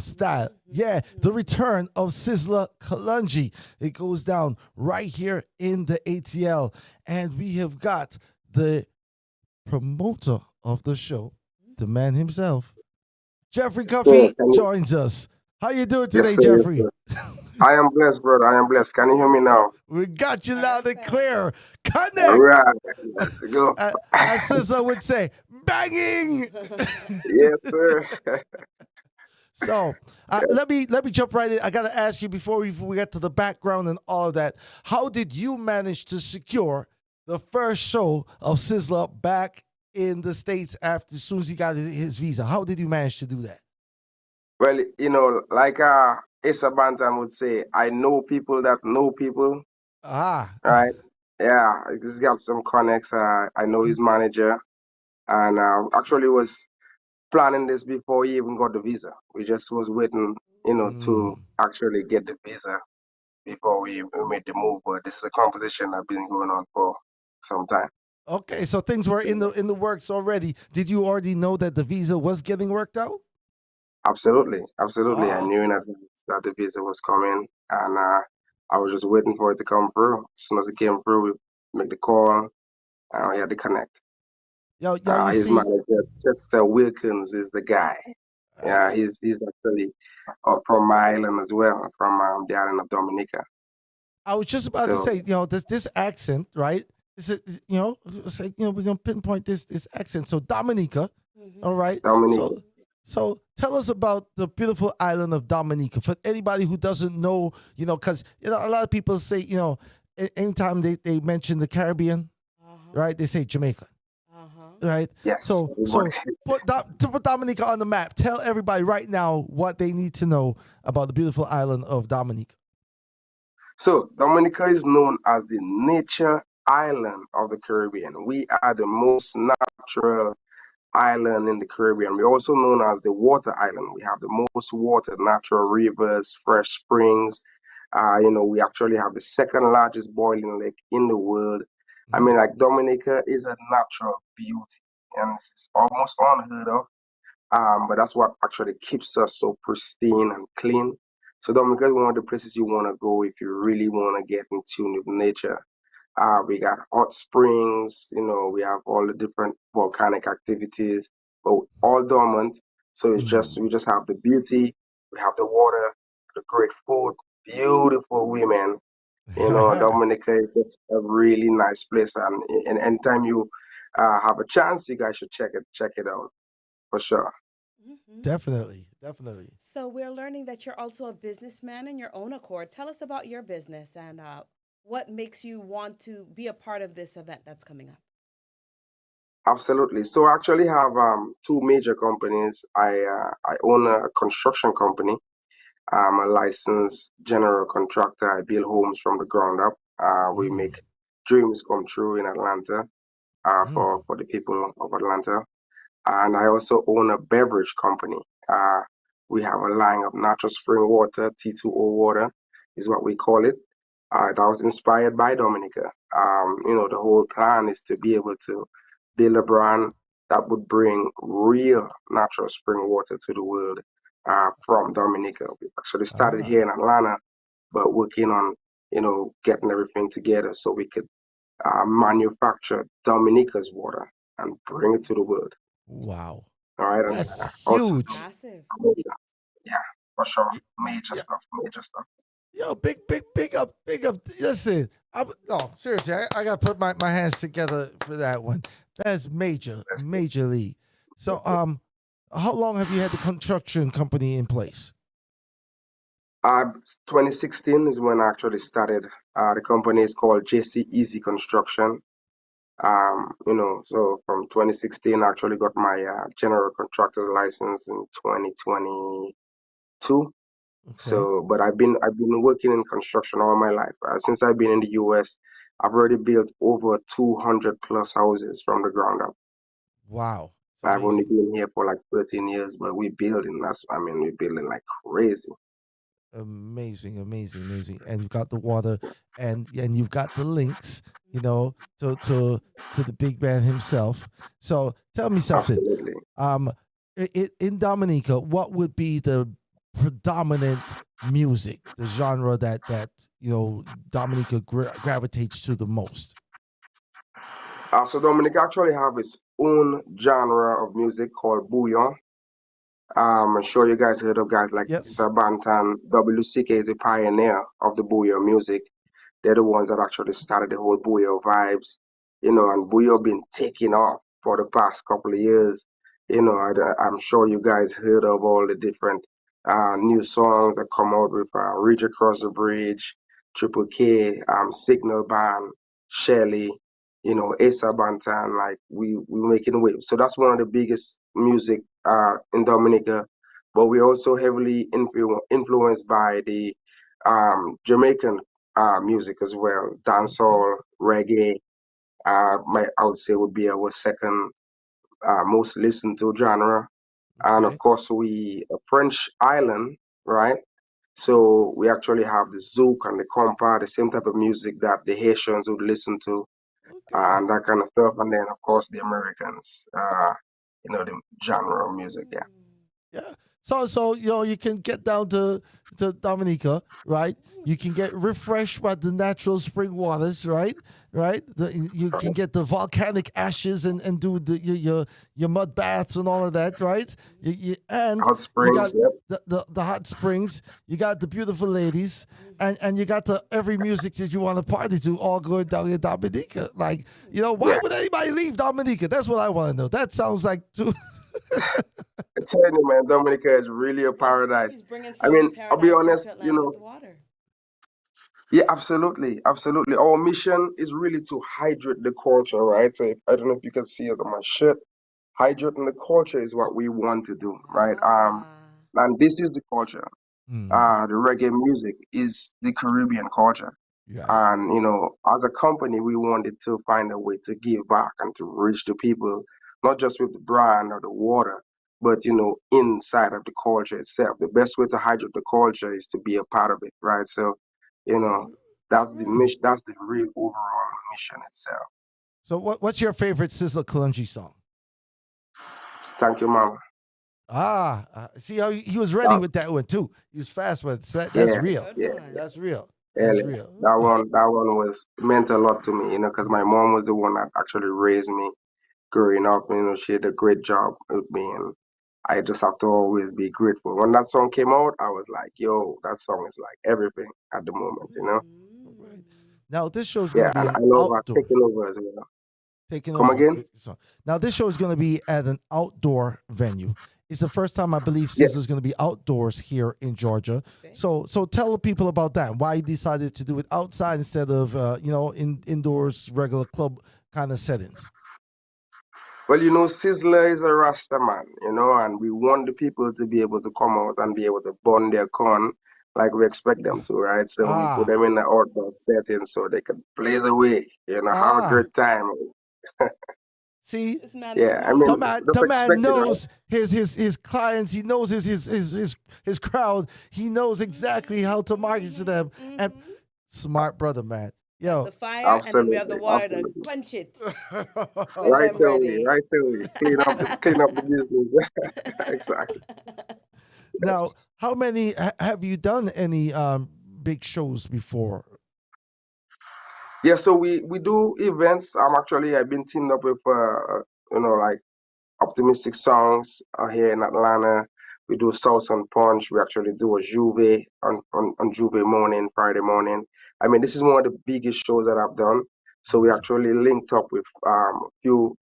style. Yeah, the return of Sizzla Kalungi. It goes down right here in the ATL. And we have got the promoter of the show, the man himself, Jeffery So, Cuffy, can you, joins us. How you doing yes, today, sir, yes, Jeffrey? sir. I am blessed, brother. I am blessed. Can you hear me now? We got you loud and Perfect. clear. All Connect. right, let's go. Uh, as Sizzla would say, banging. Yes, sir. So let me jump right in. I gotta ask you before we get to the background and all of that. How did you manage to secure the first show of Sizzla back in the States after as soon as he got his visa? How did you manage to do that? Well, like Issa Bantam would say, I know people that know people, Ah, right? Yeah, he's got some connects. I know his manager, and actually was planning this before he even got the visa. We just was waiting, to mm. actually get the visa before we made the move. But this is a conversation that's been going on for some time. Okay, so things were So, in the works already. Did you already know that the visa was getting worked out? absolutely, absolutely. I Oh, knew in advance that the visa was coming, and I was just waiting for it to come through. As soon as it came through, we make the call, and we had to connect. yo, you His see, manager, Chester Wilkins, is the guy. Yeah, uh, he's actually from my island as well, from the island of Dominica. I was just about to So say, this accent, right? Is it, it's like, we're gonna pinpoint this accent. So Dominica, all right. Dominica. So tell us about the beautiful island of Dominica. For anybody who doesn't know, because a lot of people say, anytime they mention the Caribbean, Uh-huh. right? They say Jamaica, Uh-huh. right? Yes, So everybody. to put Dominica on the map, tell everybody right now what they need to know about the beautiful island of Dominica. So Dominica is known as the nature island of the Caribbean. We are the most natural island in the Caribbean. We're also known as the water island. We have the most water, natural rivers, fresh springs. We actually have the second largest boiling lake in the world. I Mm. mean, like Dominica is a natural beauty, and it's almost unheard of. But that's what actually keeps us so pristine and clean. So Dominica is one of the places you want to go if you really want to get in tune with nature. We got hot springs, we have all the different volcanic activities, but all dormant. So it's just Mm. we just have the beauty, we have the water, the great food, beautiful women. Dominica is just a really nice place, and anytime you have a chance, you guys should check it out for sure. Hmm. Definitely, definitely. So we're learning that you're also a businessman in your own accord. Tell us about your business and what makes you want to be a part of this event that's coming up. Absolutely. So I actually have two major companies. I own a construction company. I'm a licensed general contractor. I build homes from the ground up. We Mm. make dreams come true in Atlanta Mm. for the people of Atlanta. And I also own a beverage company. Uh, we have a line of natural spring water, T2O water is what we call it. That was inspired by Dominica. The whole plan is to be able to build a brand that would bring real natural spring water to the world from Dominica. We actually started Ah, here in Atlanta, but working on, getting everything together so we could manufacture Dominica's water and bring it to the world. wow. All right, and That's also, huge. Massive. yeah, for sure, Y- major y- stuff, major stuff. Yo, big up, big up. Listen, no, seriously, I gotta put my hands together for that one. That's major, That's it. major league. So, That's it. how long have you had the construction company in place? Uh, 2016 is when I actually started. The company is called JC Easy Construction. So from 2016, I actually got my general contractor's license in 2022. Okay. But I've been working in construction all my life. Since I've been in the U.S., I've already built over 200 plus houses from the ground up. Wow, it's I've only amazing. been here for like 13 years, but we're building like crazy. Amazing, amazing, amazing. And you've got the water, and you've got the links, to the big man himself. So tell me something. Absolutely. Um, in Dominica, what would be the predominant music, the genre that Dominica gravitates to the most? So Dominica actually have its own genre of music called bouillon. I'm sure you guys heard of guys like Yes. Mr. Bantan. WCK is the pioneer of the bouillon music. They're the ones that actually started the whole Booyah vibes, and Booyah been taking off for the past couple of years. I'm sure you guys heard of all the different new songs that come out with Reach Across the Bridge, Triple K, Signal Band, Shelly, Asa Bantan, like we making waves. So that's one of the biggest music in Dominica. But we're also heavily influenced by the Jamaican music as well, Okay. dancehall, reggae. I would say would be our second most listened to genre, and of Okay. course we a French island, right? So we actually have the zouk and the compa, the same type of music that the Haitians would listen to, Okay. and that kind of stuff. And then of course the Americans, the genre of music. Yeah, Mm. Yeah. So you can get down to Dominica, right? You can get refreshed by the natural spring waters, right? Right. You can get the volcanic ashes and do your mud baths and all of that, right? And Hot you got Springs. Yep. the hot springs. You got the beautiful ladies, and you got the every music that you want to party to, all going down in Dominica. Like, why Yeah, would anybody leave Dominica? That's what I want to know. That sounds like too. I tell you, man, Dominica is really a He's paradise. he's bringing I some of the mean, I'll be paradise here to honest, Atlanta with the water. yeah, absolutely, absolutely. Our mission is really to hydrate the culture, right? So I don't know if you can see it on my shirt. Hydrating the culture is what we want to do, right? Ah. And this is the culture. Mm, The reggae music is the Caribbean culture. right. And, as a company, we wanted to find a way to give back and to reach the people, not just with the brand or the water, but, inside of the culture itself. The best way to hydrate the culture is to be a part of it, right? So, you know, that's the Right. mission, that's the real overall mission itself. So what's your favorite Sizzla Kalungi song? Thank you, Mama. See how he was ready That, with that one too. He was fast with it. So that's yeah, That's a real. good yeah, one. That's real. That's yeah. real. That one was meant a lot to me, because my mom was the one that actually raised me growing up. She did a great job with me, and I just have to always be grateful. When that song came out, I was like, yo, that song is like everything at the moment. All right. Mm. Now this show is going Yeah, to be and an I love her outdoor. taking over as well. Taking Come over. again? Good song. Now this show is going to be at an outdoor venue. It's the first time I believe Sizzla is Yes. going to be outdoors here in Georgia. Okay. So tell the people about that. Why you decided to do it outside instead of indoors, regular club kind of settings. Well, Sizzler is a Rasta man, and we want the people to be able to come out and be able to burn their corn like we expect them to, right? So we put Ah, them in the outdoor setting so they can blaze away, have a ah. great time. See, This man is Yeah, I smart. the mean, man, just the man expect it, right? knows his clients. He knows his crowd. He knows exactly how to market to them. And Mm-hmm. smart brother, man. We have Yo, the fire and then we have the Absolutely, water to absolutely. quench it when Right them away, ready. right away. Clean up the business. Exactly. now, how many have you done any big shows before? Yeah, so we do events. I've been teamed up with like optimistic songs here in Atlanta. We do Sauce and Punch. We actually do a Juve on Juve morning, Friday morning. I mean, this is one of the biggest shows that I've done. So we Mhm. actually linked up with a few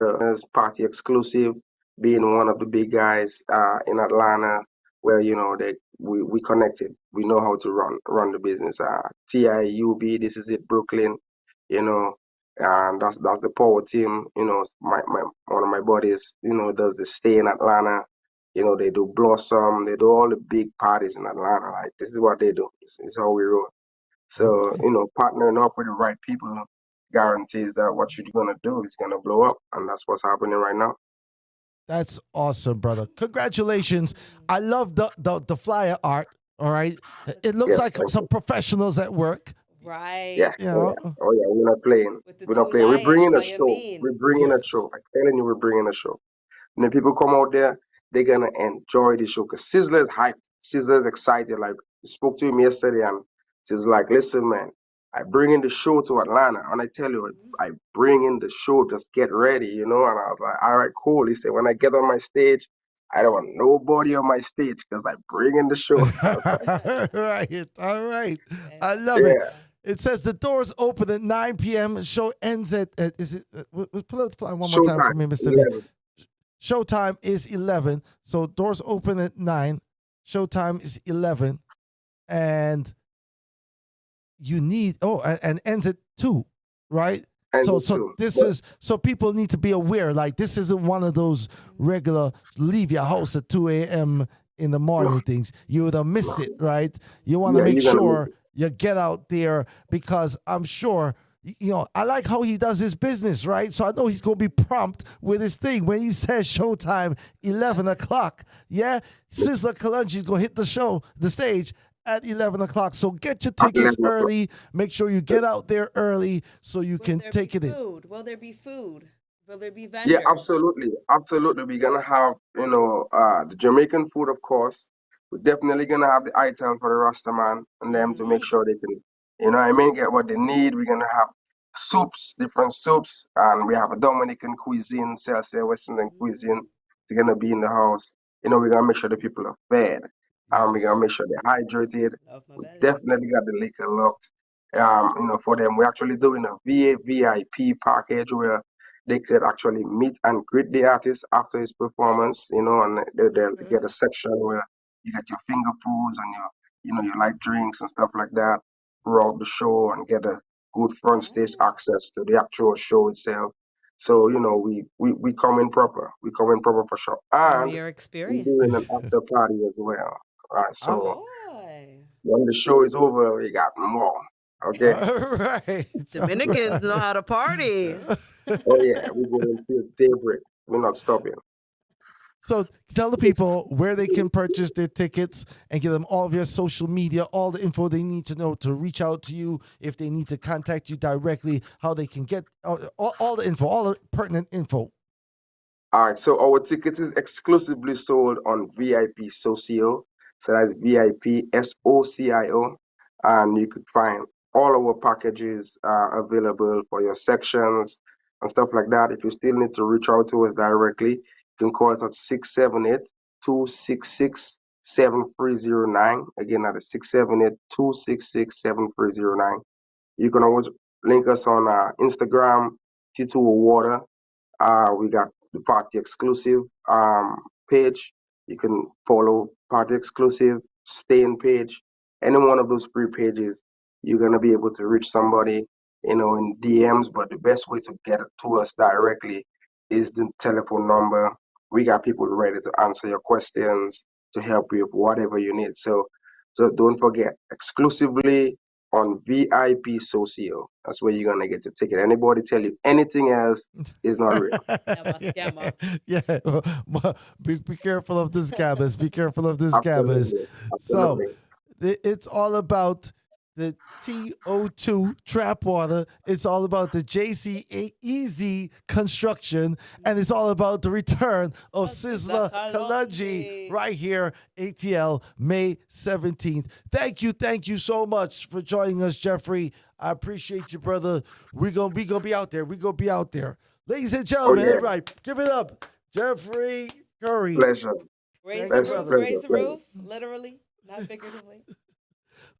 other party exclusive, being one of the big guys in Atlanta, where we connected. We know how to run the business. TIUB, this is it, Brooklyn. You know, and that's the power team. My one of my buddies, does the stay in Atlanta. They do Blossom, they do all the big parties in Atlanta. Like this is what they do. This is how we roll. So Okay. partnering up with the right people guarantees that what you're gonna do is gonna blow up, and that's what's happening right now. That's awesome, brother. Congratulations. I love the flyer art. All right. It looks Yes, like thank some you. professionals at work. Yeah, Right. You oh yeah, know. oh yeah. We're not playing. With the We're not two playing. We're lions. bringing How a you show. mean? We're bringing a Yes. show. I'm telling you, we're bringing a show. And then people come out there. they're gonna enjoy the show because Sizzler is hyped. Sizzler is excited. Like I spoke to him yesterday, and she's like, "Listen, man, I bring in the show to Atlanta, and I tell you, I bring in the show. Just get ready, you know." And I was like, "All right, cool." He said, "When I get on my stage, I don't want nobody on my stage because I bring in the show." I was like, Right. All right. I Very love it. "Yeah, cool. It says the doors open at 9 p.m. Show ends at is it? Pull up the line one more time for showtime me, Mr. B. 11. Showtime is 11. So doors open at 9. Showtime is 11. And you need and ends at 2, right? And So the two. this But is so people need to be aware. Like this isn't one of those regular leave your house at 2 a.m. in the no, morning things. You would miss no, it, right? You want to yeah, make you're gonna miss sure it. you get out there because I'm sure I like how he does his business, right? So I know he's gonna be prompt with his thing when he says showtime 11 o'clock. Yeah, Sizzla Kalunji's gonna hit the stage at 11 o'clock. So get your At tickets 11 o'clock. early. Make sure you get out there early so you Will can there take be it in. food? Will there be food? Will there be Yeah, vendors? absolutely, absolutely. We're gonna have, the Jamaican food, of course. We're definitely gonna have the item for the Rasta man and them to make Mm-hmm. sure they can, what I mean, get what they need. We're gonna have soups, different soups, and we have a Dominican cuisine, Celsius Western cuisine. Mm. It's gonna be in the house. We're gonna make sure the people are fed. We're gonna Yes. make sure they're hydrated. Love my We belly. definitely got the liquor locked. For them, we're actually doing a VIP package where they could actually meet and greet the artist after his performance, and they'll Okay. get a section where you get your finger foods and you like drinks and stuff like that throughout the show and get a good front stage Yeah. access to the actual show itself. So, we come in proper. We come in proper for sure. From And your we're experience. doing an after party as well. Right. Ah, So Boy. when the show is over, we got more. Okay. all right. All Dominicans know how to party. right. Oh yeah, we're going until daybreak. We're not stopping. So tell the people where they can purchase their tickets and give them all of your social media, all the info they need to know to reach out to you if they need to contact you directly, how they can get all the info, all the pertinent info. All right, so our ticket is exclusively sold on VIP Socio. So that's VIP SOCIO. And you could find all our packages available for your sections and stuff like that. If you still need to reach out to us directly, you can call us at 678-266-7309. Again, that is 678-266-7309. You can always link us on Instagram, T2 Water. We got the party exclusive page. You can follow party exclusive, staying page. Any one of those 3 pages, you're gonna be able to reach somebody, in DMs. But the best way to get to us directly is the telephone number. We got people ready to answer your questions, to help you with whatever you need. So don't forget, exclusively on VIP Socio. That's where you're gonna get your ticket. Anybody tell you anything else is not real. Scammer, scammer. Yeah. Be careful of the scammers. Be careful of the scammers. Absolutely, So absolutely. it's all about the TO2 trap water. It's all about the JC Easy construction. And it's all about the return of Sizzla Sizzla Kalunji Kalonji. right here, ATL, May 17th. Thank you so much for joining us, Jeffrey. I appreciate you, brother. We gonna be out there. We gonna be out there. Ladies and Oh gentlemen, yeah, everybody, give it up. Jeffrey Curry. pleasure, Raise Thank the you, pleasure, roof, brother. raise pleasure, the pleasure. roof, literally, not figuratively.